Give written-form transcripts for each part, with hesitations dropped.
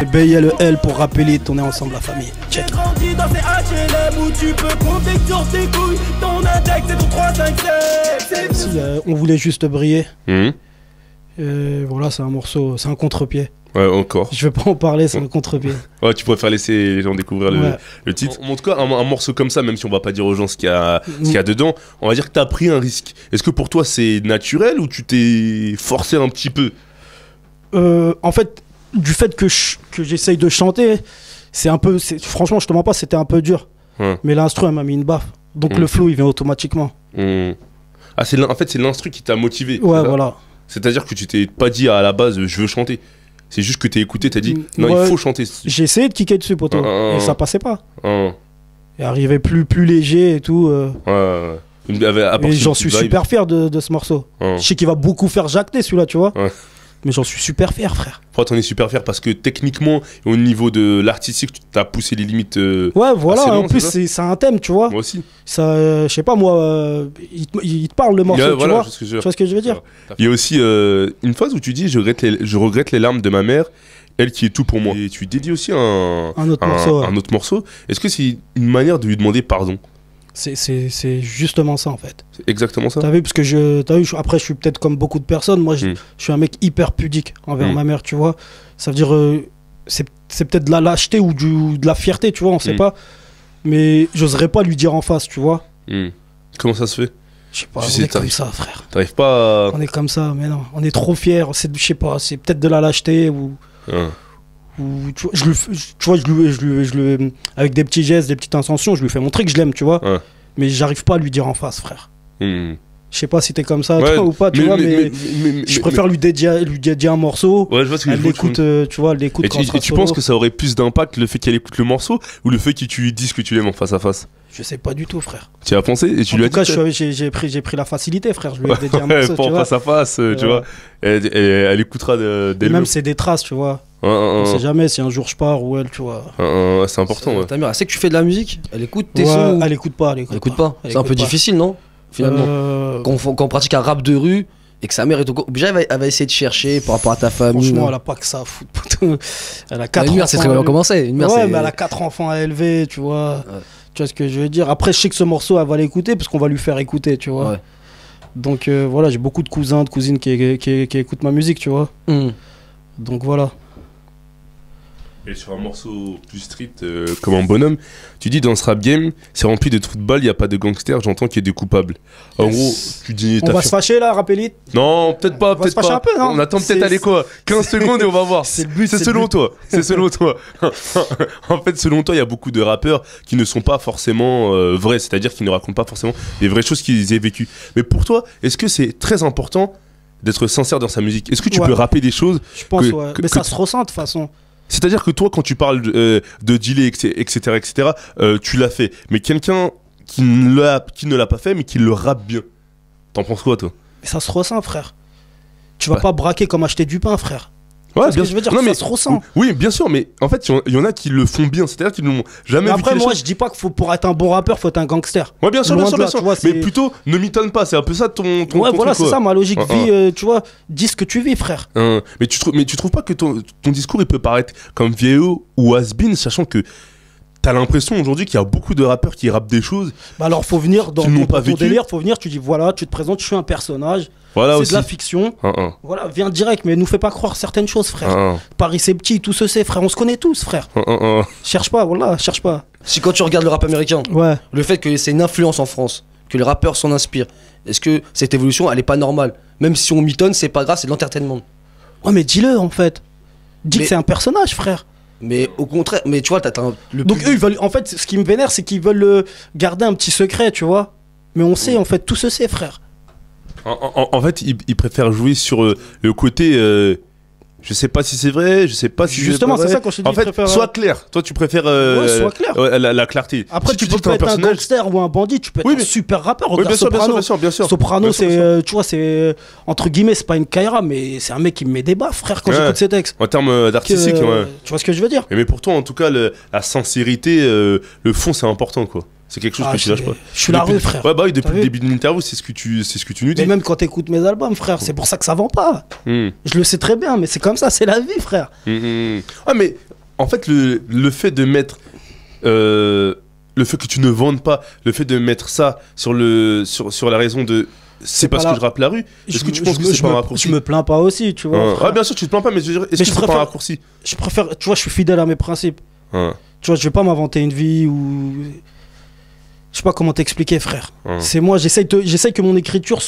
Le B, il y a le L pour rappeler, on est ensemble la famille. Check. Grandi dans ces HLM où tu peux compter sur tes couilles. Ton index c'est ton 3, 5, 7. Si, on voulait juste briller. Mmh. Voilà, c'est un morceau, c'est un contre-pied. Ouais, encore. Je vais pas en parler, c'est un contre-pied. Ouais, tu préfères laisser les gens découvrir le titre. En tout cas, un morceau comme ça, même si on va pas dire aux gens ce qu'il y a dedans, on va dire que t'as pris un risque. Est-ce que pour toi c'est naturel ou tu t'es forcé un petit peu? En fait, du fait que j'essaye de chanter, c'est un peu, franchement, je te mens pas, c'était un peu dur. Mais l'instru, elle m'a mis une baffe. Donc le flow, il vient automatiquement. Ah, en fait, c'est l'instru qui t'a motivé. Ouais, voilà. C'est-à-dire que tu t'es pas dit à la base, je veux chanter. C'est juste que t'es écouté, t'as dit, non, il faut chanter. J'ai essayé de kicker dessus, poteau, et ça passait pas. Et arrivait plus léger et tout. Et j'en suis super fier de ce morceau. Je sais qu'il va beaucoup faire jacter celui-là, tu vois. Mais j'en suis super fier, frère. Pourquoi t'en es super fier? Parce que techniquement, au niveau de l'artistique, tu t'as poussé les limites. Ouais, voilà, en plus, c'est un thème, tu vois. Moi aussi. Ça, je sais pas, moi, il te parle le morceau, tu vois. Tu vois ce que je veux dire? Il y a aussi une phrase où tu dis je regrette les larmes de ma mère, elle qui est tout pour moi. Et tu dédies aussi un autre morceau. Est-ce que c'est une manière de lui demander pardon? C'est justement ça en fait. C'est exactement ça. T'as vu, parce que après je suis peut-être comme beaucoup de personnes, moi je suis un mec hyper pudique envers ma mère, tu vois. Ça veut dire, c'est peut-être de la lâcheté ou de la fierté, tu vois, on sait pas. Mais j'oserais pas lui dire en face, tu vois. Comment ça se fait? Je sais pas, on est comme ça, frère. T'arrives pas à... On est comme ça, mais non, on est trop fiers, je sais pas, c'est peut-être de la lâcheté ou... Tu vois, avec des petits gestes, des petites intentions, je lui fais montrer que je l'aime, tu vois. Mais j'arrive pas à lui dire en face, frère. Je sais pas si t'es comme ça toi, ou pas, tu vois, mais je préfère lui dédier un morceau. Ouais, je vois ce que elle l'écoute, tu vois, elle l'écoute. Et tu penses que ça aurait plus d'impact le fait qu'elle écoute le morceau ou le fait que tu lui dises que tu l'aimes en face à face? Je sais pas du tout, frère. Tu as pensé et tu lui as dit? En tout cas, j'ai pris la facilité, frère. Je lui ai dédié un morceau, tu vois. Face à face, tu vois. Elle écoutera des même c'est des traces, tu vois. On sait jamais si un jour je pars ou elle, tu vois. C'est important. Ta mère, elle sait que tu fais de la musique? Elle écoute tes sons? Elle écoute pas. Elle écoute pas. C'est un peu difficile, non? Finalement. Quand on pratique un rap de rue et que sa mère est obligée, elle va essayer de chercher par rapport à ta famille. Franchement, elle a pas que ça à foutre. Elle a 4 enfants. C'est très bien commencé. Mais elle a 4 enfants à élever, tu vois. Tu vois ce que je veux dire? Après, je sais que ce morceau, elle va l'écouter parce qu'on va lui faire écouter, tu vois. Donc voilà, j'ai beaucoup de cousins, de cousines qui écoutent ma musique, tu vois. Donc voilà. Et sur un morceau plus street, comme un bonhomme, tu dis dans ce rap game, c'est rempli de trous de balles, il n'y a pas de gangsters, j'entends qu'il y a des coupables. En gros, tu dis... On va se fâcher là, Rap Elite? Non, peut-être pas, peut-être pas. Un peu, non, on attend peut-être aller quoi 15 secondes et on va voir. C'est le but. C'est selon toi. C'est selon toi. En fait, selon toi, il y a beaucoup de rappeurs qui ne sont pas forcément vrais, c'est-à-dire qui ne racontent pas forcément les vraies choses qu'ils aient vécues. Mais pour toi, est-ce que c'est très important d'être sincère dans sa musique? Est-ce que tu peux rapper des choses? Je pense, mais ça se ressent de toute façon. C'est-à-dire que toi, quand tu parles de dealer, etc., tu l'as fait. Mais quelqu'un qui ne l'a pas fait, mais qui le rappe bien, t'en penses quoi, toi? Mais ça se ressent, frère. Tu vas pas braquer comme acheter du pain, frère. Ouais, bien sûr. Je veux dire, non, mais ça se ressent. Oui, bien sûr, mais en fait, il y en a qui le font bien. C'est-à-dire qu'ils n'ont jamais vu. Après, moi, je dis pas que pour être un bon rappeur, faut être un gangster. Ouais, bien sûr, bien sûr. Vois, mais plutôt, ne m'étonne pas. C'est un peu ça ton ouais, voilà, c'est ça ma logique. Tu vois, dis ce que tu vis, frère. Mais tu trouves pas que ton discours, il peut paraître comme vieillot ou has-been, sachant que t'as l'impression aujourd'hui qu'il y a beaucoup de rappeurs qui rappent des choses. Bah alors, faut venir dans ton délire. Faut venir, tu dis voilà, tu te présentes, je suis un personnage. Voilà, c'est de la fiction. Voilà, viens direct, mais nous fais pas croire certaines choses, frère. Paris c'est petit, tout se sait, frère. On se connaît tous, frère. Cherche pas, voilà, cherche pas. Si quand tu regardes le rap américain, le fait que c'est une influence en France, que les rappeurs s'en inspirent, est-ce que cette évolution, elle est pas normale? Même si on mitonne, c'est pas grave, c'est de l'entertainment. Ouais, mais dis-le en fait. Dis que c'est un personnage, frère. Mais au contraire, mais tu vois, donc eux, ils veulent, en fait, ce qui me vénère, c'est qu'ils veulent garder un petit secret, tu vois. Mais on sait, en fait, tout se sait, frère. En fait, ils préfèrent jouer sur le côté. Je sais pas si c'est vrai, je sais pas si justement, c'est ça quand je te dis. En fait, sois clair. Toi, tu préfères sois clair. La clarté. Après, tu peux pas être un gangster ou un bandit, tu peux être un super rappeur. Oui, bien sûr. Soprano, c'est, tu vois, c'est entre guillemets, c'est pas une Kaira, mais c'est un mec qui me met des baffes, frère, quand j'écoute ses textes. En termes d'artistique, tu vois ce que je veux dire? Mais pour toi, en tout cas, la sincérité, le fond, c'est important, quoi. C'est quelque chose que tu lâches pas. Je suis la rue, frère. Ouais, bah oui, depuis le début de l'interview, c'est ce que tu nous dis. Mais même quand t'écoutes mes albums, frère, c'est pour ça que ça vend pas. Je le sais très bien, mais c'est comme ça, c'est la vie, frère. Ah, mais en fait, le fait de mettre. Le fait que tu ne vendes pas, le fait de mettre ça sur la raison de. C'est parce que je rappe la rue. Est-ce que tu penses que c'est pas un raccourci? Je me plains pas aussi, tu vois. Ouais, bien sûr, tu te plains pas, mais je veux dire, est-ce que c'est pas un raccourci? Je préfère, tu vois, je suis fidèle à mes principes. Tu vois, je vais pas m'inventer une vie ou. Je sais pas comment t'expliquer, frère. C'est moi, j'essaye que mon écriture,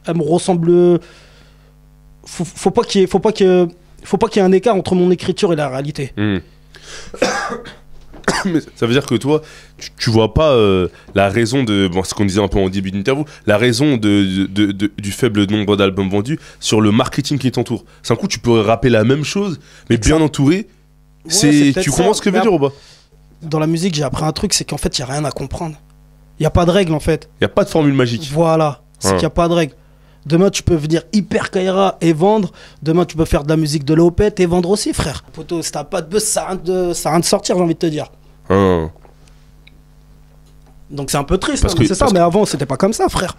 elle me ressemble. Faut pas qu'il y ait un écart entre mon écriture et la réalité. Mais ça veut dire que toi, tu vois pas la raison de. Bon, ce qu'on disait un peu en début d'interview, la raison du faible nombre d'albums vendus sur le marketing qui t'entoure. C'est un coup, tu pourrais rapper la même chose, mais bien entouré. Ouais, tu comprends ce que veut dire ou pas? Dans la musique, j'ai appris un truc, c'est qu'en fait, il n'y a rien à comprendre. Il n'y a pas de règle en fait. Il n'y a pas de formule magique. Voilà, c'est qu'il n'y a pas de règle. Demain, tu peux venir hyper Kaira et vendre. Demain, tu peux faire de la musique de l'opette et vendre aussi, frère. Poto, si t'as pas de buzz, ça a rien de sortir, j'ai envie de te dire. Donc c'est un peu triste, hein, c'est ça, mais avant, c'était pas comme ça, frère.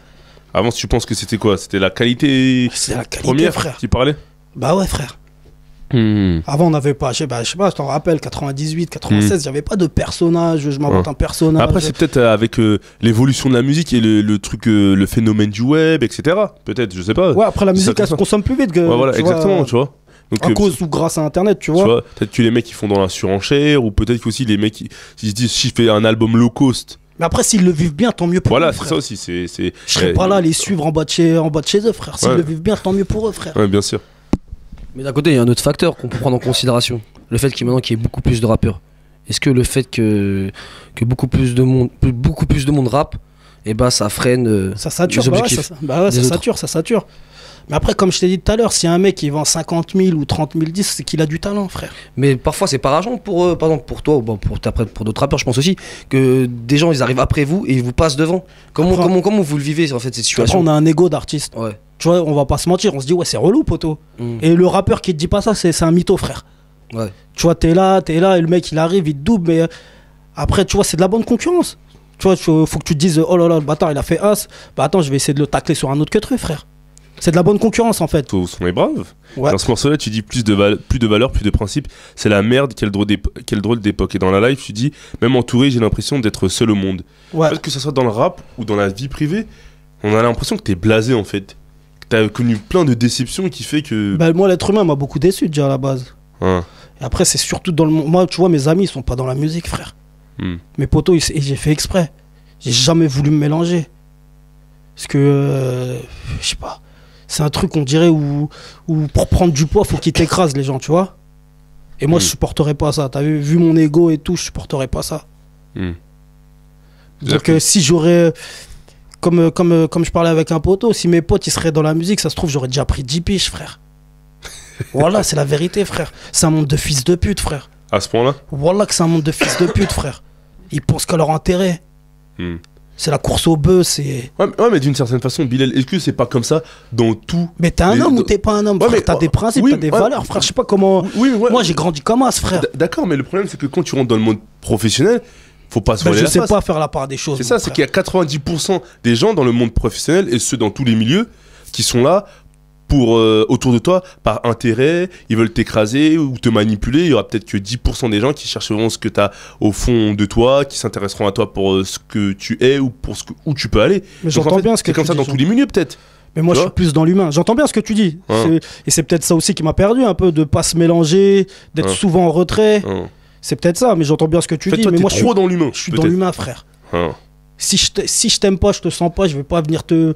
Avant, tu penses que c'était quoi? C'était la qualité première, frère. Tu parlais? Bah ouais, frère. Avant, on n'avait pas, je sais pas, je t'en rappelle, 98, 96, j'avais pas de personnage, je m'invente un personnage. Après, c'est peut-être avec l'évolution de la musique et le truc, le phénomène du web, etc. Peut-être, je sais pas. Ouais, après, la musique, elle se consomme plus vite. Ouais, voilà, exactement, tu vois. Donc, à cause ou grâce à Internet, tu vois. Peut-être que les mecs, ils font dans la surenchère, ou peut-être qu'aussi les mecs, ils se disent, si je fais un album low cost. Mais après, s'ils le vivent bien, tant mieux pour eux. Voilà, c'est ça aussi. Je serais pas là à les suivre en bas de chez eux, frère. S'ils le vivent bien, tant mieux pour eux, frère. Ouais, bien sûr. Mais d'un côté, il y a un autre facteur qu'on peut prendre en considération. Le fait qu'il y ait beaucoup plus de rappeurs. Est-ce que le fait que beaucoup plus de monde rappe, et bah ça freine ça sature, les objectifs ça sature. Mais après, comme je t'ai dit tout à l'heure, si un mec il vend 50 000 ou 30 000 disques, c'est qu'il a du talent, frère. Mais parfois c'est pas rageant pour par exemple pour toi ou pour d'autres rappeurs, je pense aussi que des gens ils arrivent après vous et ils vous passent devant. Comment vous le vivez en fait cette situation? Après, on a un ego d'artiste. Ouais. Tu vois, on va pas se mentir, on se dit ouais, c'est relou, poto. Et le rappeur qui te dit pas ça, c'est un mytho, frère. Ouais. Tu vois, t'es là, et le mec il arrive, il te double, mais après, tu vois, c'est de la bonne concurrence. Tu vois, faut que tu te dises oh là là, le bâtard il a fait as, bah attends, je vais essayer de le tacler sur un autre que truc, frère. C'est de la bonne concurrence en fait. On est brave. Ouais. Dans ce morceau-là, tu dis plus de valeur, plus de principe. C'est la merde, quel drôle d'époque. Et dans la live, tu dis, même entouré, j'ai l'impression d'être seul au monde. Ouais. En fait, que ce soit dans le rap ou dans la vie privée, on a l'impression que t'es blasé en fait. Que t'as connu plein de déceptions qui fait que. Bah, moi, l'être humain m'a beaucoup déçu déjà à la base. Et après, c'est surtout dans le monde. Moi, tu vois, mes amis, ils sont pas dans la musique, frère. Mes potos, j'ai fait exprès. J'ai jamais voulu me mélanger. Parce que. Je sais pas. C'est un truc, on dirait, où pour prendre du poids, faut qu'ils t'écrasent, les gens, tu vois. Et moi, je supporterais pas ça. T'as vu mon ego et tout, je supporterais pas ça. Donc, si j'aurais... Comme je parlais avec un poteau, si mes potes, ils seraient dans la musique, ça se trouve, j'aurais déjà pris 10 piges, frère. Voilà, c'est la vérité, frère. C'est un monde de fils de pute, frère. À ce point-là? Voilà que c'est un monde de fils de pute, frère. Ils pensent qu'à leur intérêt. C'est la course au bœuf, c'est... Ouais, mais d'une certaine façon, Bilal, est-ce que c'est pas comme ça dans tout? Mais t'es un homme ou t'es pas un homme, frère? T'as des principes, t'as des valeurs, frère. Je sais pas comment... Moi, j'ai grandi comme as, frère. D'accord, mais le problème, c'est que quand tu rentres dans le monde professionnel, faut pas se voiler la face. Je sais pas faire la part des choses. C'est ça, c'est qu'il y a 90% des gens dans le monde professionnel, et ceux dans tous les milieux, qui sont là pour, autour de toi, par intérêt, ils veulent t'écraser ou te manipuler. Il y aura peut-être que 10% des gens qui chercheront ce que tu as au fond de toi, qui s'intéresseront à toi pour ce que tu es ou pour où tu peux aller. Mais j'entends bien ce que tu dis. C'est comme ça dans tous les milieux, peut-être. Mais moi, je suis plus dans l'humain. J'entends bien ce que tu dis. Et c'est peut-être ça aussi qui m'a perdu un peu, de pas se mélanger, d'être souvent en retrait. C'est peut-être ça, mais j'entends bien ce que tu dis. Toi, mais moi, je suis trop dans l'humain. Je suis dans l'humain, frère. Si je t'aime pas, je te sens pas, je vais pas venir te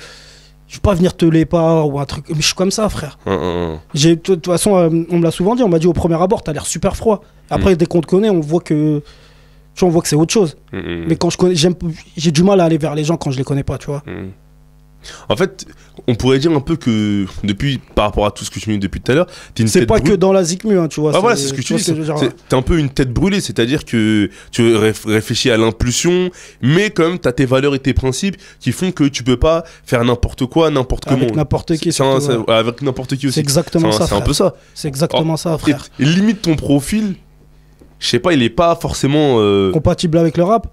léper ou un truc. Mais je suis comme ça, frère. De toute façon, on me l'a souvent dit. On m'a dit au premier abord, t'as l'air super froid. Après, dès qu'on te connaît, on voit que c'est autre chose. Mais quand j'ai du mal à aller vers les gens quand je les connais pas, tu vois. En fait, on pourrait dire un peu que depuis, par rapport à tout ce que tu me dis depuis tout à l'heure, t'es une tête brûlée. C'est pas que dans la Zikmu, hein, tu vois. Ah voilà, c'est ce que tu dis. T'es un peu une tête brûlée, c'est-à-dire que tu réfléchis à l'impulsion, mais quand même t'as tes valeurs et tes principes qui font que tu peux pas faire n'importe quoi, n'importe comment. Avec n'importe qui. Avec n'importe qui aussi. C'est exactement ça. C'est un peu ça. C'est exactement ça, frère. Et limite ton profil, je sais pas, il est pas forcément compatible avec le rap.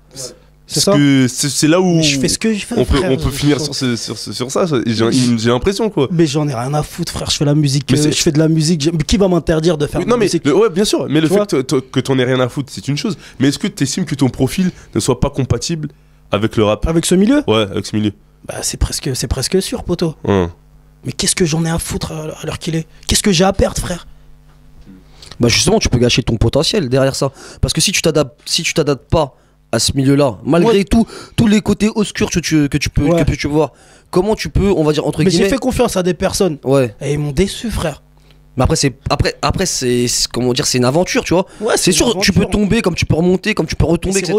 C'est là où je fais ce que je fais, on peut finir sur ça. J'ai l'impression, quoi. Mais j'en ai rien à foutre, frère. Je fais la musique. Je fais de la musique. Qui va m'interdire de faire de la musique? Ouais, bien sûr. Mais le fait que t'en aies rien à foutre, c'est une chose. Mais est-ce que t'estimes que ton profil ne soit pas compatible avec le rap? Avec ce milieu? Ouais, avec ce milieu. Bah, c'est presque sûr, poto. Mais qu'est-ce que j'en ai à foutre à l'heure qu'il est? Qu'est-ce que j'ai à perdre, frère? Bah, justement, tu peux gâcher ton potentiel derrière ça. Parce que si tu t'adaptes pas à ce milieu-là, malgré tous les côtés obscurs que tu peux voir, comment tu peux, on va dire entre guillemets. Mais j'ai fait confiance à des personnes. Ouais. Et ils m'ont déçu, frère. Mais après c'est comment dire, c'est une aventure, tu vois. Ouais, c'est sûr, aventure. Tu peux tomber comme tu peux remonter, comme tu peux retomber, etc.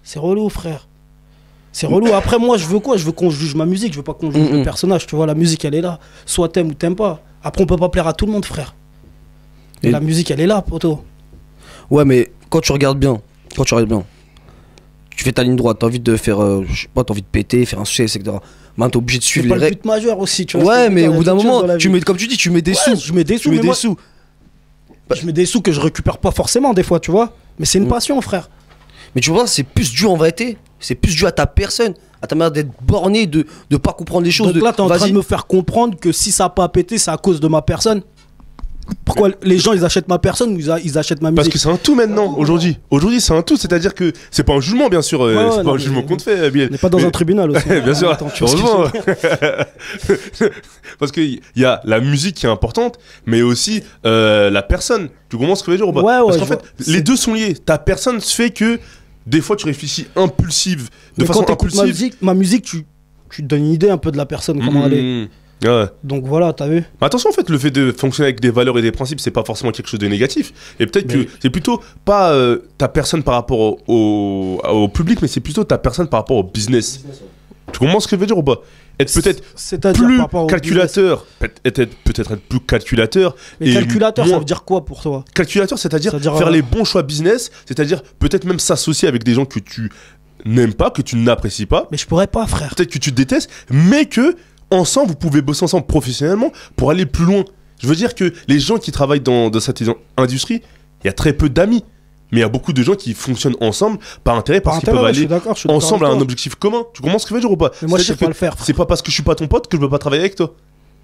C'est relou, frère. C'est relou. Après, moi, je veux quoi? Je veux qu'on juge ma musique. Je veux pas qu'on juge le personnage. Tu vois, la musique, elle est là. Soit t'aimes ou t'aimes pas. Après, on peut pas plaire à tout le monde, frère. Et la musique, elle est là, poto. Ouais, mais quand tu regardes bien, tu fais ta ligne droite, t'as envie de faire, je sais pas, t'as envie de péter, faire un succès, etc. Maintenant, t'es obligé de suivre les règles. C'est pas le but majeur aussi, tu vois. Ouais, mais au bout d'un moment, comme tu dis, tu mets des sous. Je mets des sous. Je mets des sous que je récupère pas forcément, des fois, tu vois. Mais c'est une passion, frère. Mais tu vois, c'est plus dû en vérité. C'est plus dû à ta personne, à ta manière d'être borné, de pas comprendre les choses. Donc là, t'es en train de me faire comprendre que si ça a pas pété, c'est à cause de ma personne. Pourquoi les gens ils achètent ma personne ou ils achètent ma musique? Parce que c'est un tout maintenant, aujourd'hui. Aujourd'hui, c'est un tout, c'est-à-dire que c'est pas un jugement, bien sûr. C'est pas un jugement qu'on te fait, Biel. On n'est pas dans un tribunal aussi. Bien sûr, heureusement. Parce qu'il y a la musique qui est importante, mais aussi la personne. Tu comprends ce que je veux dire ou pas? Parce qu'en fait, les deux sont liés. Ta personne fait que des fois tu réfléchis de façon impulsive. Ma musique, tu te donnes une idée un peu de la personne, comment elle est. Ouais. Donc voilà, t'as vu. Mais attention, en fait, le fait de fonctionner avec des valeurs et des principes, c'est pas forcément quelque chose de négatif. Et peut-être que c'est plutôt pas ta personne par rapport au public, mais c'est plutôt ta personne par rapport au business. Tu comprends ce que je veux dire ou pas? Être peut-être plus calculateur, peut-être être plus calculateur. Mais calculateur, ça veut dire quoi pour toi? Calculateur, c'est-à-dire faire les bons choix business, c'est-à-dire peut-être même s'associer avec des gens que tu n'aimes pas, que tu n'apprécies pas. Mais je pourrais pas, frère. Peut-être que tu détestes, mais que ensemble, vous pouvez bosser ensemble professionnellement pour aller plus loin. Je veux dire que les gens qui travaillent dans cette industrie, il y a très peu d'amis. Mais il y a beaucoup de gens qui fonctionnent ensemble par intérêt, parce qu'ils peuvent aller ensemble à un objectif commun. Tu comprends ce que je veux dire ou pas? Mais moi, je sais pas le faire. C'est pas parce que je suis pas ton pote que je veux pas travailler avec toi.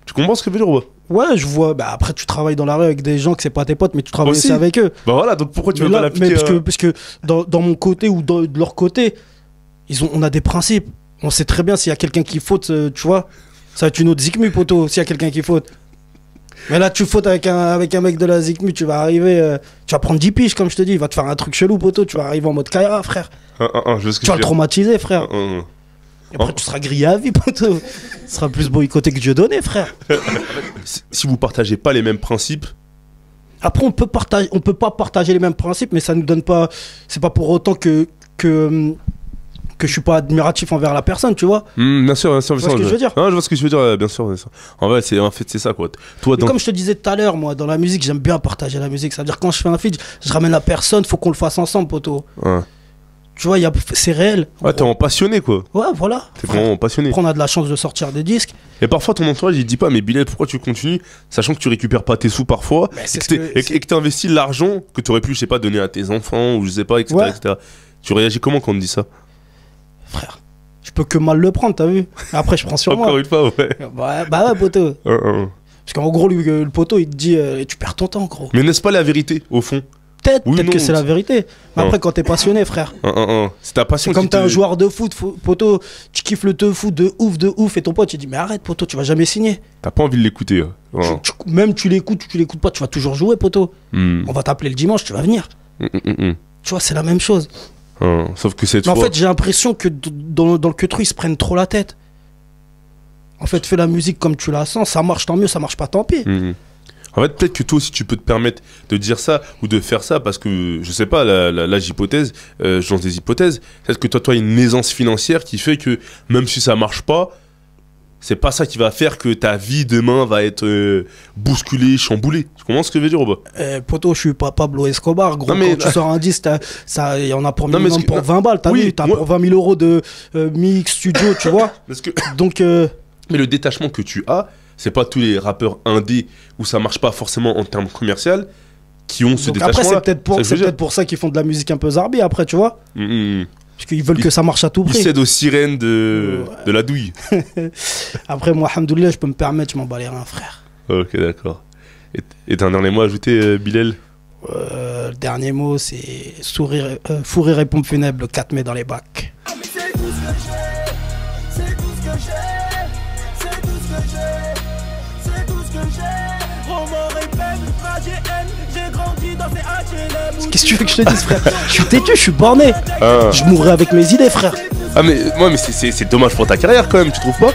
Tu comprends ce que je veux dire ou pas? Ouais, je vois. Bah après, tu travailles dans la rue avec des gens que c'est pas tes potes, mais tu travailles aussi avec eux. Bah voilà, donc pourquoi tu veux pas l'appliquer? Parce que dans mon côté ou de leur côté, on a des principes. On sait très bien s'il y a quelqu'un qui faute, tu vois. Ça va être une autre Zikmu, poto, s'il y a quelqu'un qui faute. Mais là, tu fautes avec un mec de la Zikmu, tu vas arriver, tu vas prendre 10 piges, comme je te dis, il va te faire un truc chelou, poto, tu vas arriver en mode Kaira, frère. Tu vas le traumatiser, frère. Et après, tu seras grillé à vie, poto. Tu seras plus boycotté que Dieu donné, frère. Si vous partagez pas les mêmes principes. Après, on peut pas partager les mêmes principes, mais ça nous donne pas. C'est pas pour autant que je suis pas admiratif envers la personne, tu vois. Bien sûr, bien sûr. Tu vois ce que je veux dire? Non, je vois ce que je veux dire, bien sûr. En fait, c'est ça, quoi. Toi, comme je te disais tout à l'heure, moi, dans la musique, j'aime bien partager la musique. Ça veut dire quand je fais un feat, je ramène la personne, faut qu'on le fasse ensemble, poto. Ouais. Tu vois, c'est réel. Ouais, t'es en passionné, quoi. Ouais, voilà. T'es vraiment passionné. Après, on a de la chance de sortir des disques. Et parfois, ton entourage, il dit pas, mais Bilal, pourquoi tu continues, sachant que tu récupères pas tes sous parfois, et que t'investis l'argent que t'aurais pu, je sais pas, donner à tes enfants, ou je sais pas, etc. Ouais. etc. Tu réagis comment quand on te dit ça? Frère, je peux que mal le prendre, t'as vu? Après, je prends sur moi. Encore une fois, ouais. Bah ouais, poteau. Parce qu'en gros, le poteau, il te dit, tu perds ton temps, gros. Mais n'est-ce pas la vérité, au fond? Peut-être que c'est la vérité. Mais après, quand t'es passionné, frère. C'est ta passion. C'est comme t'es un joueur de foot, poteau, tu kiffes le te foot de ouf, et ton pote, il dit, mais arrête, poteau, tu vas jamais signer. T'as pas envie de l'écouter. Même tu l'écoutes ou tu l'écoutes pas, tu vas toujours jouer, poteau. On va t'appeler le dimanche, tu vas venir. Tu vois, c'est la même chose. Sauf que c'est. En fait, j'ai l'impression que dans le queutru, ils se prennent trop la tête. En fait, fais la musique comme tu la sens, ça marche tant mieux, ça marche pas tant pis. En fait, peut-être que toi aussi tu peux te permettre de dire ça ou de faire ça parce que, je sais pas, là j'hypothèse, je lance des hypothèses. Peut-être que toi, une aisance financière qui fait que même si ça marche pas, c'est pas ça qui va faire que ta vie demain va être bousculée, chamboulée. Tu comprends ce que je veux dire ou pas? Poto, je suis pas Pablo Escobar, gros. Non, mais quand tu sors un disque, il y en a pour minimum pour 20 balles, t'as vu? T'as pour 20 000 euros de mix, studio, tu vois? Donc. Mais le détachement que tu as, c'est pas tous les rappeurs indés où ça marche pas forcément en termes commercial qui ont ce détachement. Après, c'est peut-être pour ça qu'ils font de la musique un peu zarbi après, tu vois. Parce qu'ils veulent que ça marche à tout prix. Ils cèdent aux sirènes de la douille. Après, moi, alhamdoulilah, je peux me permettre, je m'en bats les reins, frère. Ok, d'accord. Et t'as un dernier mot à ajouter, Bilal? Le dernier mot, c'est fou rire et pompe funèbre le 4 mai dans les bacs. C'est tout ce que j'ai, c'est tout ce que j'ai, c'est tout ce que j'ai, c'est tout ce que j'ai. Remords et peine, rage et haine, j'ai grandi dans ces HLM. Qu'est-ce que tu veux que je te dise, frère? Je suis têtu, je suis borné. Je mourrai avec mes idées, frère. Ah mais c'est dommage pour ta carrière quand même, tu trouves pas?